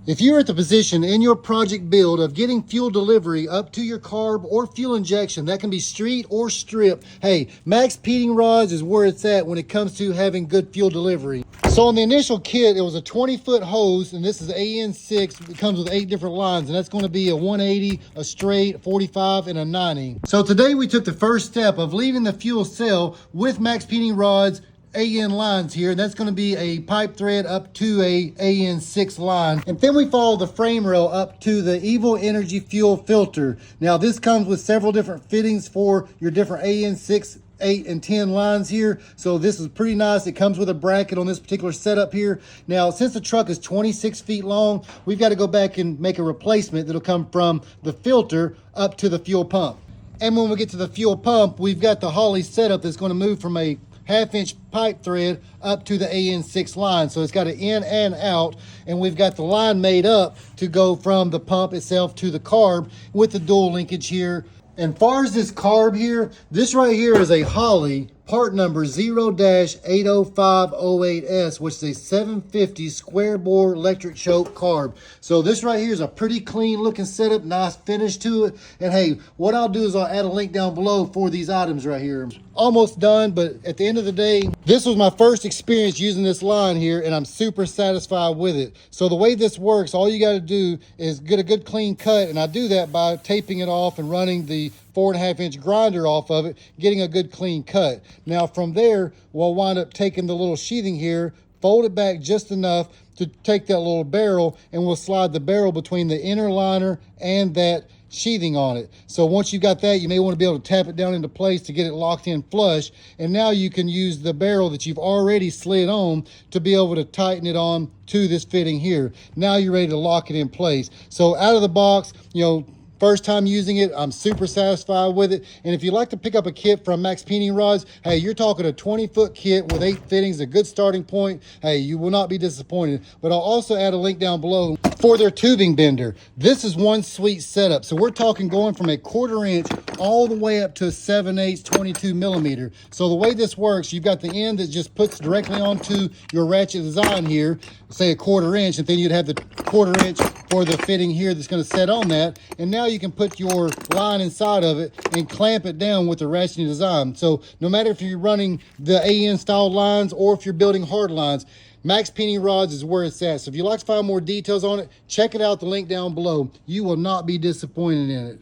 If you're at the position in your project build of getting fuel delivery up to your carb or fuel injection, that can be street or strip, hey, MaXpeedingrods is where it's at when it comes to having good fuel delivery. So on the initial kit, it was a 20-foot hose, and this is AN6. It comes with 8 different lines, and that's going to be a 180, a straight, 45, and a 90. So today we took the first step of leaving the fuel cell with MaXpeedingrods AN lines here, and that's going to be a pipe thread up to a AN6 line, and then we follow the frame rail up to the Evil Energy fuel filter. Now this comes with several different fittings for your different AN6, 8, and 10 lines here, so this is pretty nice. It comes with a bracket on this particular setup here. Now since the truck is 26 feet long, we've got to go back and make a replacement that'll come from the filter up to the fuel pump. And when we get to the fuel pump, we've got the Holley setup that's going to move from a 1/2-inch pipe thread up to the AN6 line. So it's got an in and out, and we've got the line made up to go from the pump itself to the carb with the dual linkage here. And far as this carb here, this right here is a Holley part number 0-80508S, which is a 750 square bore electric choke carb. So this right here is a pretty clean looking setup, nice finish to it. And hey, what I'll do is I'll add a link down below for these items right here. Almost done, but at the end of the day, this was my first experience using this line here, and I'm super satisfied with it. So the way this works, all you got to do is get a good clean cut, and I do that by taping it off and running the 4.5-inch grinder off of it, getting a good clean cut. Now from there, we'll wind up taking the little sheathing here, fold it back just enough to take that little barrel, and we'll slide the barrel between the inner liner and that sheathing on it. So once you've got that, you may want to be able to tap it down into place to get it locked in flush, and now you can use the barrel that you've already slid on to be able to tighten it on to this fitting here. Now you're ready to lock it in place. So out of the box, you know, first time using it, I'm super satisfied with it. And if you'd like to pick up a kit from MaXpeedingrods, hey, you're talking a 20-foot kit with 8 fittings, a good starting point. Hey, you will not be disappointed. But I'll also add a link down below for their tubing bender. This is one sweet setup. So we're talking going from a 1/4 inch all the way up to 7/8 22 millimeter. So the way this works, you've got the end that just puts directly onto your ratchet design here, say a 1/4 inch, and then you'd have the 1/4 inch for the fitting here that's going to set on that. And now you can put your line inside of it and clamp it down with the ratcheting design. So no matter if you're running the AN style lines or if you're building hard lines, MaXpeedingrods is where it's at. So if you'd like to find more details on it, check it out, the link down below. You will not be disappointed in it.